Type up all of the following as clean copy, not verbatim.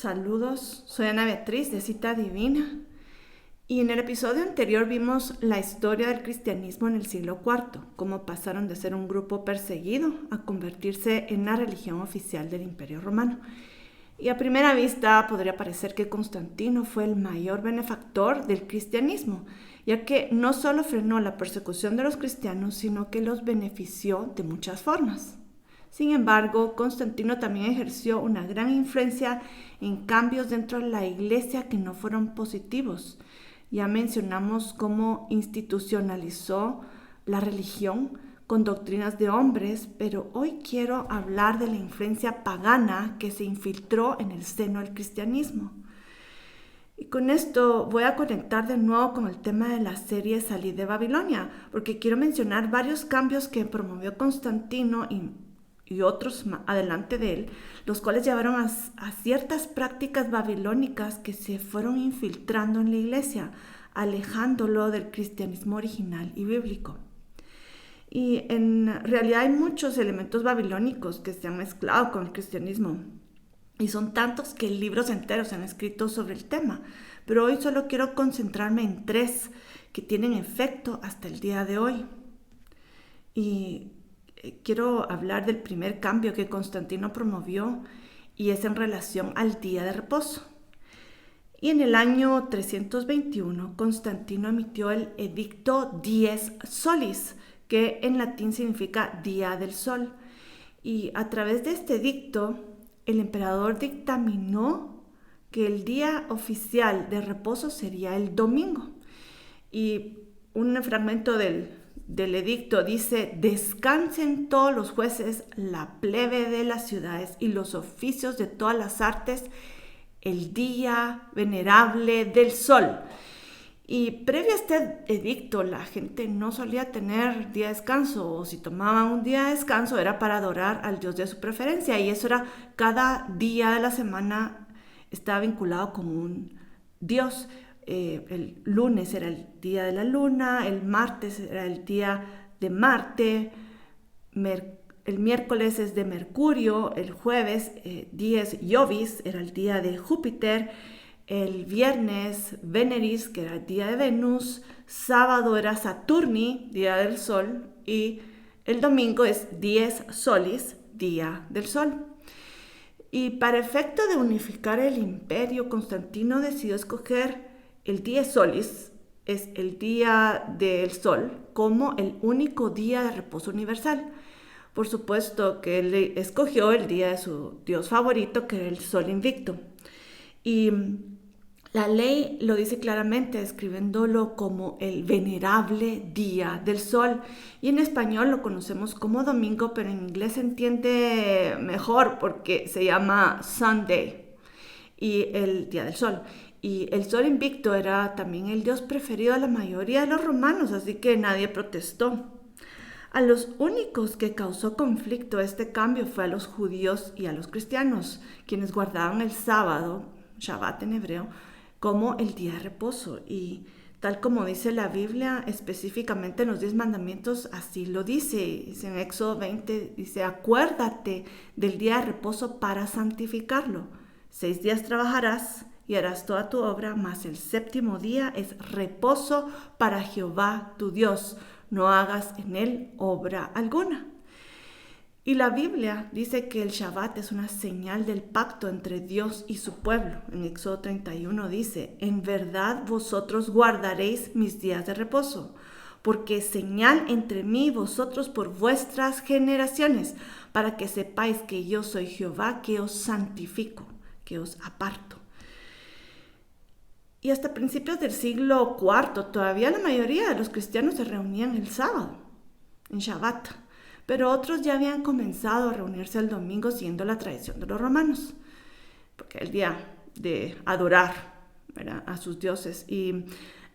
Saludos, soy Ana Beatriz de Cita Divina y en el episodio anterior vimos la historia del cristianismo en el siglo IV, cómo pasaron de ser un grupo perseguido a convertirse en la religión oficial del Imperio Romano. Y a primera vista podría parecer que Constantino fue el mayor benefactor del cristianismo, ya que no solo frenó la persecución de los cristianos, sino que los benefició de muchas formas. Sin embargo, Constantino también ejerció una gran influencia en cambios dentro de la iglesia que no fueron positivos. Ya mencionamos cómo institucionalizó la religión con doctrinas de hombres, pero hoy quiero hablar de la influencia pagana que se infiltró en el seno del cristianismo. Y con esto voy a conectar de nuevo con el tema de la serie Salir de Babilonia, porque quiero mencionar varios cambios que promovió Constantino y otros adelante de él, los cuales llevaron a ciertas prácticas babilónicas que se fueron infiltrando en la iglesia, alejándolo del cristianismo original y bíblico. Y en realidad hay muchos elementos babilónicos que se han mezclado con el cristianismo. Y son tantos que libros enteros se han escrito sobre el tema. Pero hoy solo quiero concentrarme en 3 que tienen efecto hasta el día de hoy. Y quiero hablar del primer cambio que Constantino promovió y es en relación al día de reposo. Y en el año 321, Constantino emitió el edicto Dies Solis, que en latín significa día del sol. Y a través de este edicto, el emperador dictaminó que el día oficial de reposo sería el domingo. Y un fragmento del edicto dice: descansen todos los jueces, la plebe de las ciudades y los oficios de todas las artes el día venerable del sol. Y previo a este edicto, la gente no solía tener día de descanso, o si tomaban un día de descanso era para adorar al dios de su preferencia, y eso era cada día de la semana estaba vinculado con un dios. El lunes era el día de la luna, el martes era el día de Marte, el miércoles es de Mercurio, el jueves, dies Jovis, era el día de Júpiter, el viernes Veneris, que era el día de Venus, sábado era Saturni, día del sol, y el domingo es Dies Solis, día del sol. Y para efecto de unificar el imperio, Constantino decidió escoger el Dies Solis, es el día del sol, como el único día de reposo universal. Por supuesto que él escogió el día de su dios favorito, que era el sol invicto. Y la ley lo dice claramente, describiéndolo como el venerable día del sol. Y en español lo conocemos como domingo, pero en inglés se entiende mejor porque se llama Sunday, y el día del sol. Y el sol invicto era también el dios preferido de la mayoría de los romanos, así que nadie protestó. A los únicos que causó conflicto este cambio fue a los judíos y a los cristianos, quienes guardaban el sábado, Shabbat en hebreo, como el día de reposo. Y tal como dice la Biblia, específicamente en los 10 mandamientos, así lo dice. En Éxodo 20 dice: acuérdate del día de reposo para santificarlo. 6 días trabajarás y harás toda tu obra, mas el 7º día es reposo para Jehová tu Dios. No hagas en él obra alguna. Y la Biblia dice que el Shabbat es una señal del pacto entre Dios y su pueblo. En Éxodo 31 dice: en verdad vosotros guardaréis mis días de reposo, porque es señal entre mí y vosotros por vuestras generaciones, para que sepáis que yo soy Jehová, que os santifico, que os aparto. Y hasta principios del siglo IV, todavía la mayoría de los cristianos se reunían el sábado, en Shabbat, pero otros ya habían comenzado a reunirse el domingo siguiendo la tradición de los romanos, porque era el día de adorar, ¿verdad?, a sus dioses. Y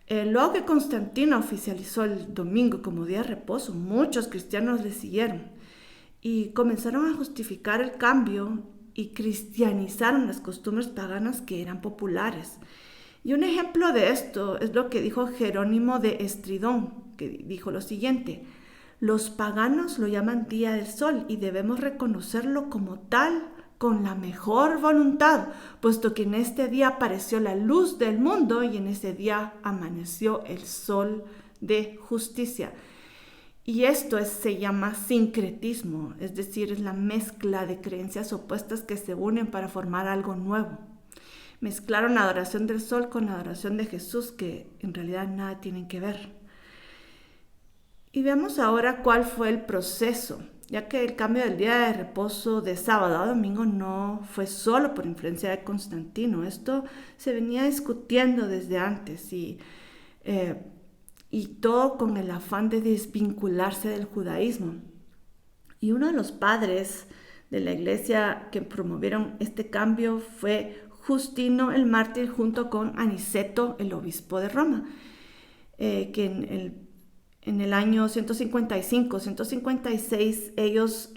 luego que Constantino oficializó el domingo como día de reposo, muchos cristianos le siguieron y comenzaron a justificar el cambio y cristianizaron las costumbres paganas que eran populares. Y un ejemplo de esto es lo que dijo Jerónimo de Estridón, que dijo lo siguiente: los paganos lo llaman día del sol y debemos reconocerlo como tal con la mejor voluntad, puesto que en este día apareció la luz del mundo y en ese día amaneció el sol de justicia. Y esto se llama sincretismo, es decir, es la mezcla de creencias opuestas que se unen para formar algo nuevo. Mezclaron la adoración del sol con la adoración de Jesús, que en realidad nada tienen que ver. Y veamos ahora cuál fue el proceso, ya que el cambio del día de reposo de sábado a domingo no fue solo por influencia de Constantino. Esto se venía discutiendo desde antes y todo con el afán de desvincularse del judaísmo. Y uno de los padres de la iglesia que promovieron este cambio fue Justino el mártir junto con Aniceto, el obispo de Roma, que en el año 155-156 ellos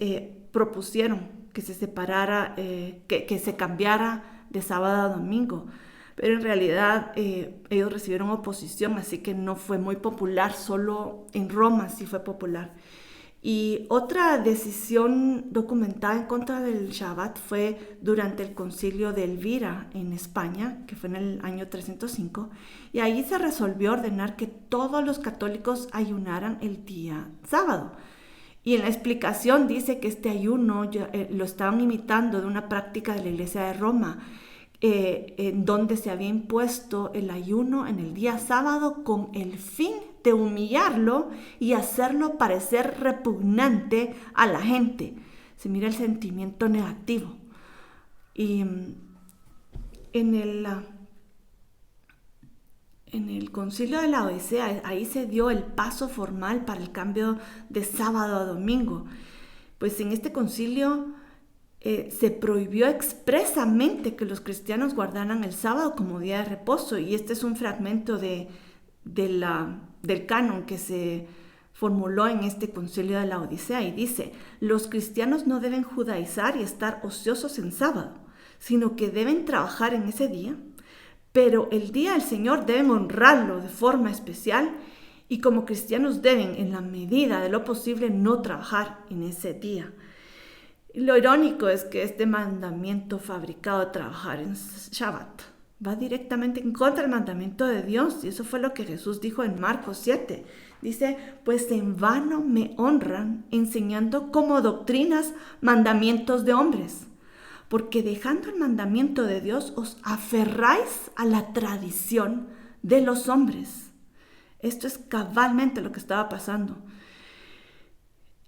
propusieron que se separara, que se cambiara de sábado a domingo. Pero en realidad ellos recibieron oposición, así que no fue muy popular, solo en Roma sí fue popular. Y otra decisión documentada en contra del Shabbat fue durante el concilio de Elvira en España, que fue en el año 305, y ahí se resolvió ordenar que todos los católicos ayunaran el día sábado. Y en la explicación dice que este ayuno lo estaban imitando de una práctica de la Iglesia de Roma, en donde se había impuesto el ayuno en el día sábado con el fin de humillarlo y hacerlo parecer repugnante a la gente. Se mira el sentimiento negativo. Y en el concilio de la Odisea, ahí se dio el paso formal para el cambio de sábado a domingo. Pues en este concilio se prohibió expresamente que los cristianos guardaran el sábado como día de reposo, y este es un fragmento del canon que se formuló en este concilio de la Odisea, y dice: los cristianos no deben judaizar y estar ociosos en sábado, sino que deben trabajar en ese día, pero el día del Señor deben honrarlo de forma especial, y como cristianos deben, en la medida de lo posible, no trabajar en ese día. Lo irónico es que este mandamiento fabricado de trabajar en Shabbat va directamente en contra del mandamiento de Dios, y eso fue lo que Jesús dijo en Marcos 7. Dice: pues en vano me honran enseñando como doctrinas mandamientos de hombres, porque dejando el mandamiento de Dios os aferráis a la tradición de los hombres. Esto es cabalmente lo que estaba pasando.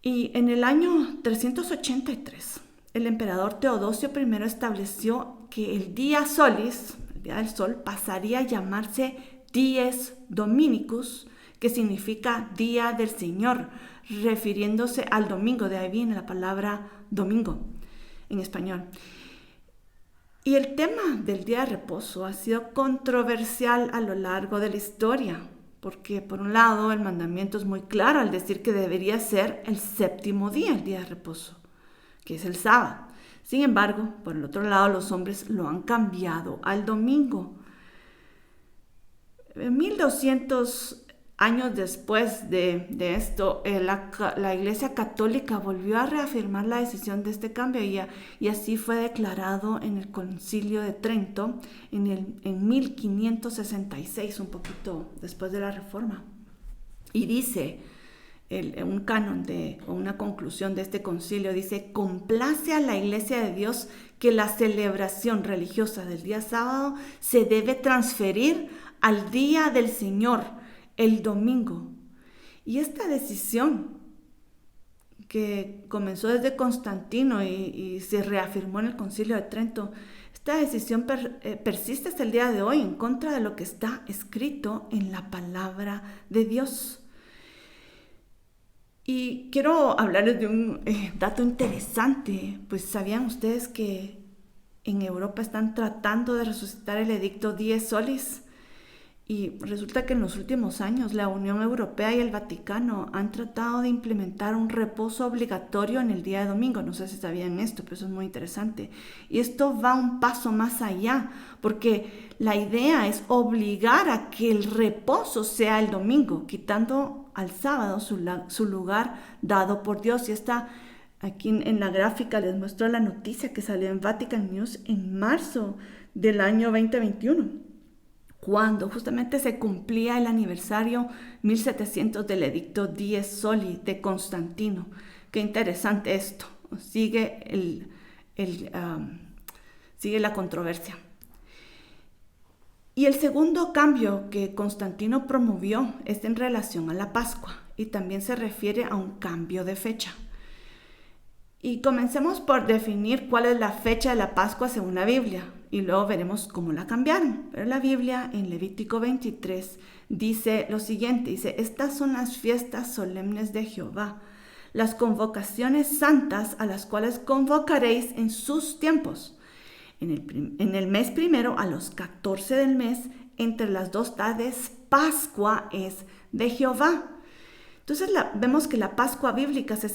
Y en el año 383, el emperador Teodosio I estableció que el día solis, el día del sol, pasaría a llamarse Dies Dominicus, que significa Día del Señor, refiriéndose al domingo. De ahí viene la palabra domingo en español. Y el tema del día de reposo ha sido controversial a lo largo de la historia, porque por un lado el mandamiento es muy claro al decir que debería ser el séptimo día, el día de reposo, que es el sábado. Sin embargo, por el otro lado, los hombres lo han cambiado al domingo. 1200 años después de esto, la Iglesia Católica volvió a reafirmar la decisión de este cambio, y así fue declarado en el Concilio de Trento en 1566, un poquito después de la Reforma. Y dice, un canon o una conclusión de este concilio, dice: complace a la Iglesia de Dios que la celebración religiosa del día sábado se debe transferir al día del Señor, el domingo. Y esta decisión, que comenzó desde Constantino y se reafirmó en el Concilio de Trento, esta decisión persiste hasta el día de hoy en contra de lo que está escrito en la palabra de Dios. Y quiero hablarles de un dato interesante. Pues ¿sabían ustedes que en Europa están tratando de resucitar el edicto Dies Solis? Y resulta que en los últimos años la Unión Europea y el Vaticano han tratado de implementar un reposo obligatorio en el día de domingo. No sé si sabían esto, pero eso es muy interesante. Y esto va un paso más allá, porque la idea es obligar a que el reposo sea el domingo, quitando al sábado su lugar dado por Dios. Y esta Aquí en la gráfica les muestro la noticia que salió en Vatican News en marzo del año 2021, cuando justamente se cumplía el aniversario 1700 del edicto Dies Soli de Constantino. Qué interesante esto. Sigue sigue la controversia. Y el segundo cambio que Constantino promovió es en relación a la Pascua y también se refiere a un cambio de fecha. Y comencemos por definir cuál es la fecha de la Pascua según la Biblia y luego veremos cómo la cambiaron. Pero la Biblia en Levítico 23 dice lo siguiente, dice: estas son las fiestas solemnes de Jehová, las convocaciones santas a las cuales convocaréis en sus tiempos. En el mes primero, a los 14 del mes, entre las 2 tardes, Pascua es de Jehová. Entonces vemos que la Pascua bíblica se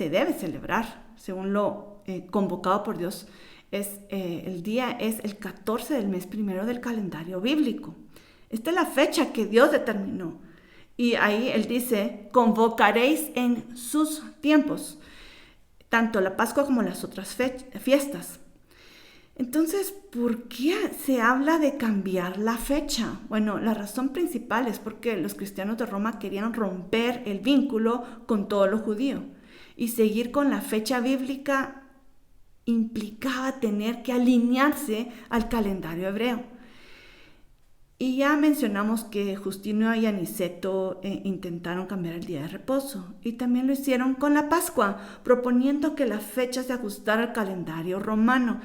debe celebrar, según lo convocado por Dios. El día es el 14 del mes primero del calendario bíblico. Esta es la fecha que Dios determinó. Y ahí Él dice, convocaréis en sus tiempos, tanto la Pascua como las otras fiestas. Entonces, ¿por qué se habla de cambiar la fecha? Bueno, la razón principal es porque los cristianos de Roma querían romper el vínculo con todo lo judío. Y seguir con la fecha bíblica implicaba tener que alinearse al calendario hebreo. Y ya mencionamos que Justino y Aniceto intentaron cambiar el día de reposo. Y también lo hicieron con la Pascua, proponiendo que la fecha se ajustara al calendario romano.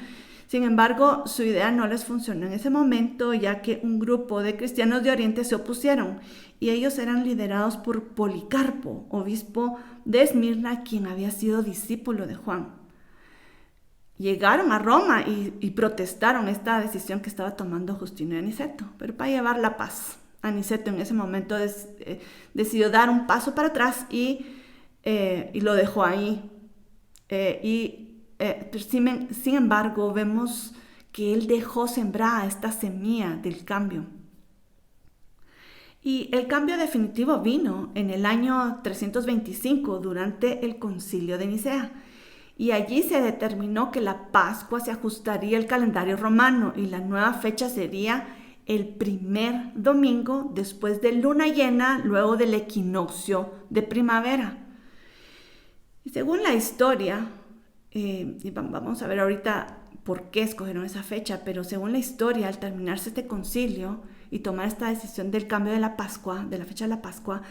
Sin embargo, su idea no les funcionó en ese momento, ya que un grupo de cristianos de Oriente se opusieron y ellos eran liderados por Policarpo, obispo de Esmirna, quien había sido discípulo de Juan. Llegaron a Roma y protestaron esta decisión que estaba tomando Justino y Aniceto, pero para llevar la paz. Aniceto en ese momento decidió dar un paso para atrás y lo dejó ahí. Sin embargo, vemos que él dejó sembrada esta semilla del cambio. Y el cambio definitivo vino en el año 325 durante el Concilio de Nicea. Y allí se determinó que la Pascua se ajustaría al calendario romano y la nueva fecha sería el primer domingo después de luna llena, luego del equinoccio de primavera. Y según la historia, y vamos a ver ahorita por qué escogieron esa fecha, pero según la historia, al terminarse este concilio y tomar esta decisión del cambio de la Pascua, de la fecha de la Pascua,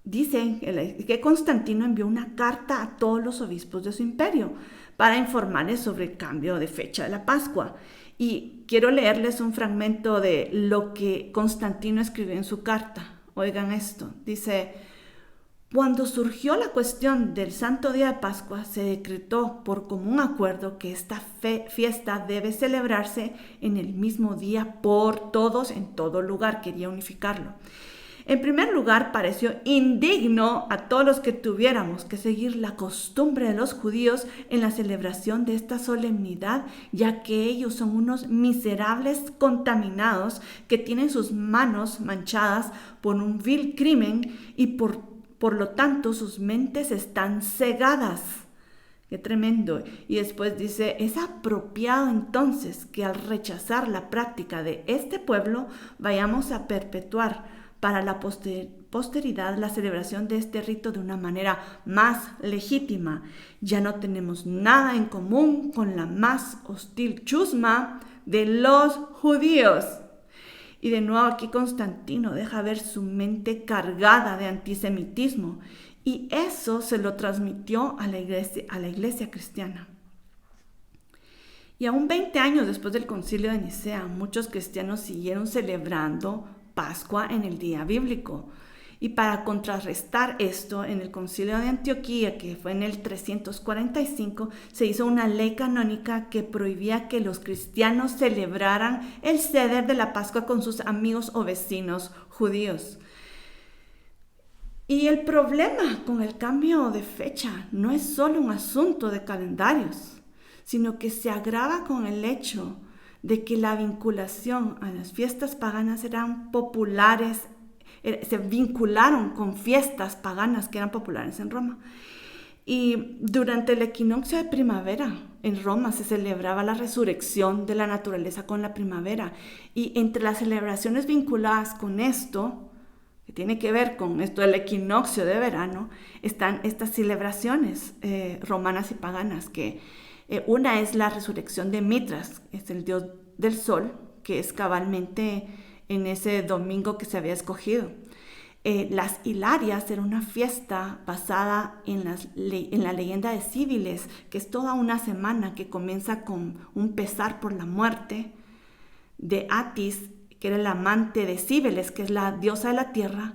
dicen que Constantino envió una carta a todos los obispos de su imperio para informarles sobre el cambio de fecha de la Pascua. Y quiero leerles un fragmento de lo que Constantino escribió en su carta. Oigan esto, dice: cuando surgió la cuestión del Santo Día de Pascua, se decretó por común acuerdo que esta fiesta debe celebrarse en el mismo día por todos en todo lugar. Quería unificarlo. En primer lugar, pareció indigno a todos los que tuviéramos que seguir la costumbre de los judíos en la celebración de esta solemnidad, ya que ellos son unos miserables contaminados que tienen sus manos manchadas por un vil crimen y por lo tanto sus mentes están cegadas. Qué tremendo. Y después dice: es apropiado entonces que al rechazar la práctica de este pueblo vayamos a perpetuar para la posteridad la celebración de este rito de una manera más legítima. Ya no tenemos nada en común con la más hostil chusma de los judíos. Y de nuevo aquí Constantino deja ver su mente cargada de antisemitismo y eso se lo transmitió a la iglesia cristiana. Y aún 20 años después del Concilio de Nicea, muchos cristianos siguieron celebrando Pascua en el día bíblico. Y para contrarrestar esto, en el Concilio de Antioquía, que fue en el 345, se hizo una ley canónica que prohibía que los cristianos celebraran el Seder de la Pascua con sus amigos o vecinos judíos. Y el problema con el cambio de fecha no es solo un asunto de calendarios, sino que se agrava con el hecho de que la vinculación a las fiestas paganas eran populares, se vincularon con fiestas paganas que eran populares en Roma. Y durante el equinoccio de primavera en Roma se celebraba la resurrección de la naturaleza con la primavera. Y entre las celebraciones vinculadas con esto, que tiene que ver con esto del equinoccio de verano, están estas celebraciones romanas y paganas, que una es la resurrección de Mitras, es el dios del sol, que es cabalmente en ese domingo que se había escogido. Las Hilarias era una fiesta basada en la leyenda de Cibeles, que es toda una semana que comienza con un pesar por la muerte de Atis, que era el amante de Cibeles, que es la diosa de la tierra,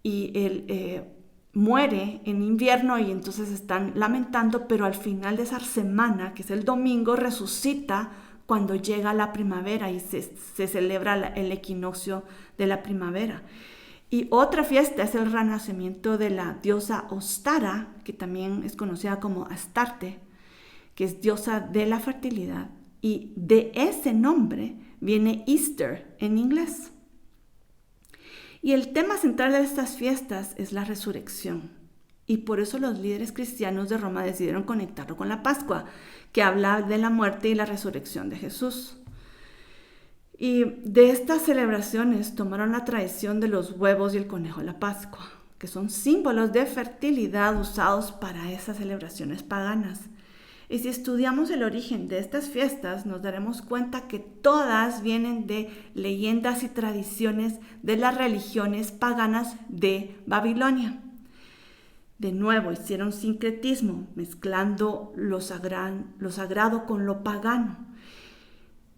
y él muere en invierno y entonces están lamentando, pero al final de esa semana, que es el domingo, resucita cuando llega la primavera y se celebra el equinoccio de la primavera. Y otra fiesta es el renacimiento de la diosa Ostara, que también es conocida como Astarte, que es diosa de la fertilidad. Y de ese nombre viene Easter en inglés. Y el tema central de estas fiestas es la resurrección. Y por eso los líderes cristianos de Roma decidieron conectarlo con la Pascua, que habla de la muerte y la resurrección de Jesús. Y de estas celebraciones tomaron la tradición de los huevos y el conejo de la Pascua, que son símbolos de fertilidad usados para esas celebraciones paganas. Y si estudiamos el origen de estas fiestas, nos daremos cuenta que todas vienen de leyendas y tradiciones de las religiones paganas de Babilonia. De nuevo, hicieron sincretismo, mezclando lo sagrado con lo pagano.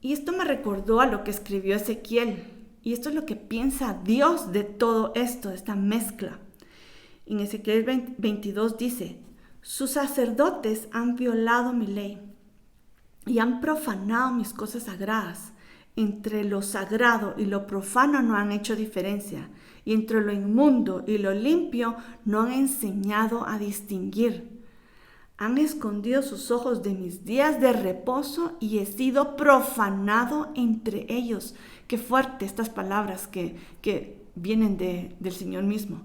Y esto me recordó a lo que escribió Ezequiel. Y esto es lo que piensa Dios de todo esto, de esta mezcla. En Ezequiel 22 dice: sus sacerdotes han violado mi ley y han profanado mis cosas sagradas. Entre lo sagrado y lo profano no han hecho diferencia, y entre lo inmundo y lo limpio no han enseñado a distinguir. Han escondido sus ojos de mis días de reposo y he sido profanado entre ellos. Qué fuerte estas palabras que vienen del Señor mismo.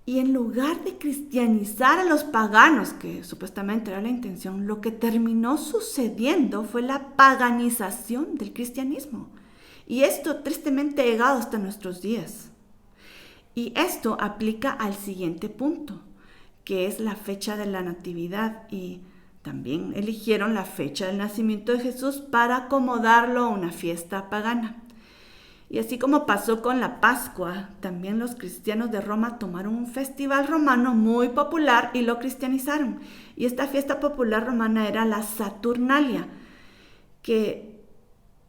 Y en lugar de cristianizar a los paganos, que supuestamente era la intención, lo que terminó sucediendo fue la paganización del cristianismo. Y esto tristemente ha llegado hasta nuestros días. Y esto aplica al siguiente punto, que es la fecha de la Natividad, y también eligieron la fecha del nacimiento de Jesús para acomodarlo a una fiesta pagana. Y así como pasó con la Pascua, también los cristianos de Roma tomaron un festival romano muy popular y lo cristianizaron. Y esta fiesta popular romana era la Saturnalia, que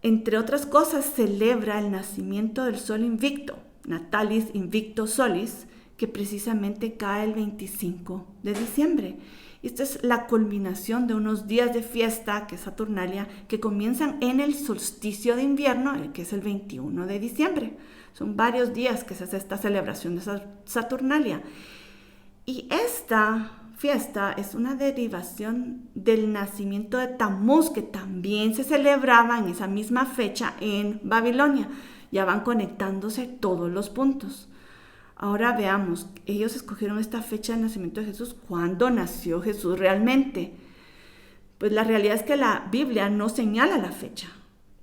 entre otras cosas celebra el nacimiento del sol invicto, Natalis Invicto Solis, que precisamente cae el 25 de diciembre. Esta es la culminación de unos días de fiesta, que es Saturnalia, que comienzan en el solsticio de invierno, que es el 21 de diciembre. Son varios días que se hace esta celebración de Saturnalia. Y esta fiesta es una derivación del nacimiento de Tamuz, que también se celebraba en esa misma fecha en Babilonia. Ya van conectándose todos los puntos. Ahora veamos, ellos escogieron esta fecha del nacimiento de Jesús. ¿Cuándo nació Jesús realmente? Pues la realidad es que la Biblia no señala la fecha,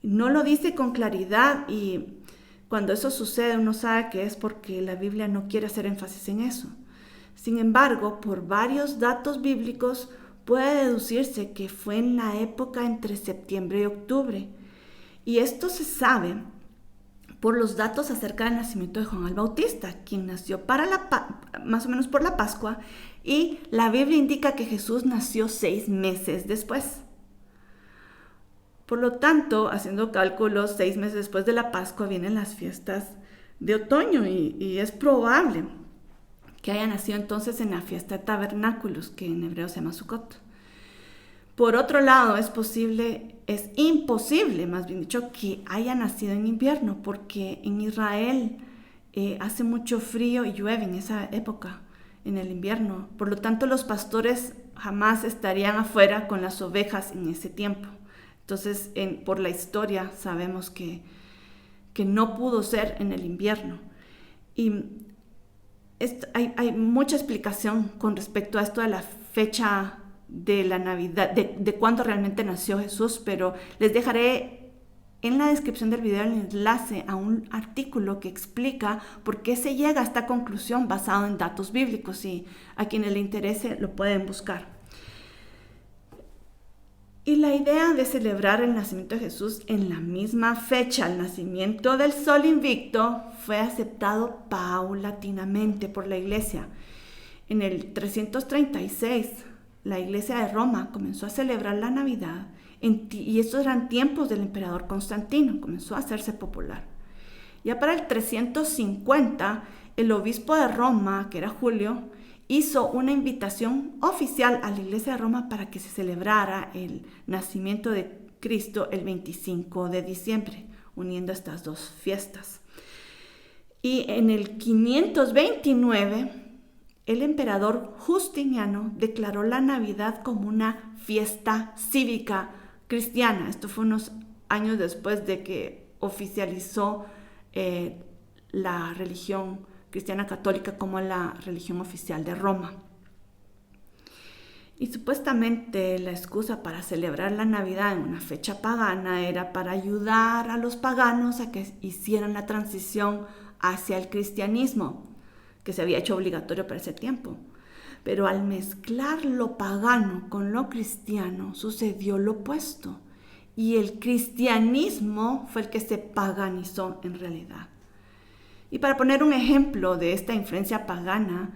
no lo dice con claridad, y cuando eso sucede uno sabe que es porque la Biblia no quiere hacer énfasis en eso. Sin embargo, por varios datos bíblicos puede deducirse que fue en la época entre septiembre y octubre. Y esto se sabe por los datos acerca del nacimiento de Juan el Bautista, quien nació más o menos por la Pascua, y la Biblia indica que Jesús nació 6 meses después. Por lo tanto, haciendo cálculos, 6 meses después de la Pascua vienen las fiestas de otoño, y es probable que haya nacido entonces en la fiesta de tabernáculos, que en hebreo se llama Sukkot. Por otro lado, es imposible, más bien dicho, que haya nacido en invierno, porque en Israel hace mucho frío y llueve en esa época, en el invierno. Por lo tanto, los pastores jamás estarían afuera con las ovejas en ese tiempo. Entonces, por la historia sabemos que no pudo ser en el invierno. Y hay mucha explicación con respecto a esto de la fecha de la Navidad, de cuándo realmente nació Jesús, pero les dejaré en la descripción del video el enlace a un artículo que explica por qué se llega a esta conclusión basado en datos bíblicos, y a quienes le interese lo pueden buscar. Y la idea de celebrar el nacimiento de Jesús en la misma fecha, el nacimiento del sol invicto, fue aceptado paulatinamente por la Iglesia. En el 336, la Iglesia de Roma comenzó a celebrar la Navidad, y estos eran tiempos del emperador Constantino, comenzó a hacerse popular. Ya para el 350, el obispo de Roma, que era Julio, hizo una invitación oficial a la Iglesia de Roma para que se celebrara el nacimiento de Cristo el 25 de diciembre, uniendo estas dos fiestas. Y en el 529, el emperador Justiniano declaró la Navidad como una fiesta cívica cristiana. Esto fue unos años después de que oficializó la religión cristiana católica como la religión oficial de Roma. Y supuestamente la excusa para celebrar la Navidad en una fecha pagana era para ayudar a los paganos a que hicieran la transición hacia el cristianismo, que se había hecho obligatorio para ese tiempo. Pero al mezclar lo pagano con lo cristiano, sucedió lo opuesto, y el cristianismo fue el que se paganizó en realidad. Y para poner un ejemplo de esta influencia pagana,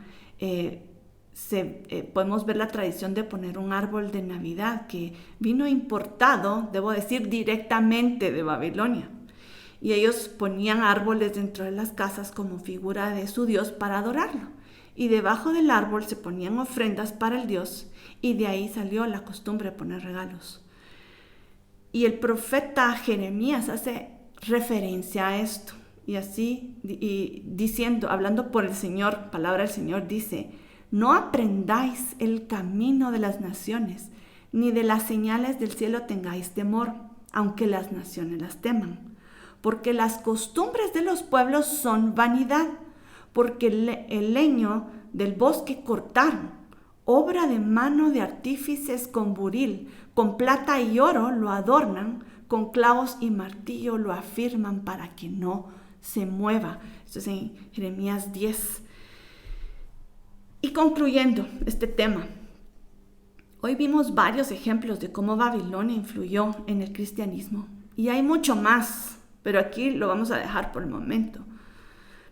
podemos ver la tradición de poner un árbol de Navidad que vino importado, debo decir, directamente de Babilonia. Y ellos ponían árboles dentro de las casas como figura de su Dios para adorarlo. Y debajo del árbol se ponían ofrendas para el Dios, y de ahí salió la costumbre de poner regalos. Y el profeta Jeremías hace referencia a esto. Y así, diciendo, hablando por el Señor, palabra del Señor, dice: no aprendáis el camino de las naciones, ni de las señales del cielo tengáis temor, aunque las naciones las teman. Porque las costumbres de los pueblos son vanidad, porque el leño del bosque cortaron, obra de mano de artífices con buril, con plata y oro lo adornan, con clavos y martillo lo afirman para que no se mueva. Esto es en Jeremías 10. Y concluyendo este tema, hoy vimos varios ejemplos de cómo Babilonia influyó en el cristianismo. Y hay mucho más, pero aquí lo vamos a dejar por el momento.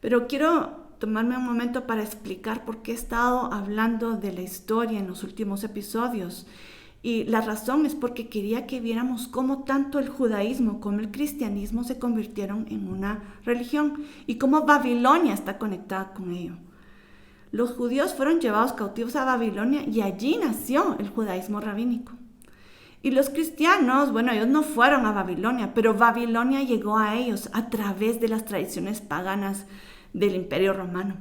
Pero quiero tomarme un momento para explicar por qué he estado hablando de la historia en los últimos episodios. Y la razón es porque quería que viéramos cómo tanto el judaísmo como el cristianismo se convirtieron en una religión y cómo Babilonia está conectada con ello. Los judíos fueron llevados cautivos a Babilonia y allí nació el judaísmo rabínico. Y los cristianos, bueno, ellos no fueron a Babilonia, pero Babilonia llegó a ellos a través de las tradiciones paganas del Imperio Romano.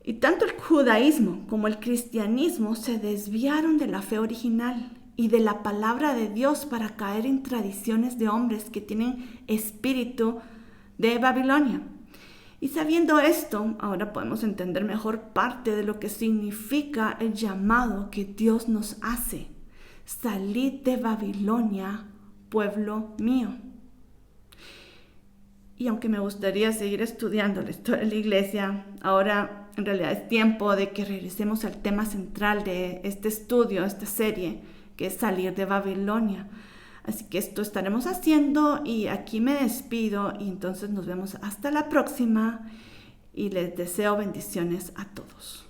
Y tanto el judaísmo como el cristianismo se desviaron de la fe original y de la palabra de Dios para caer en tradiciones de hombres que tienen espíritu de Babilonia. Y sabiendo esto, ahora podemos entender mejor parte de lo que significa el llamado que Dios nos hace. Salid de Babilonia, pueblo mío. Y aunque me gustaría seguir estudiando la historia de la iglesia, ahora en realidad es tiempo de que regresemos al tema central de este estudio, esta serie, que es salir de Babilonia. Así que esto estaremos haciendo y aquí me despido y entonces nos vemos hasta la próxima y les deseo bendiciones a todos.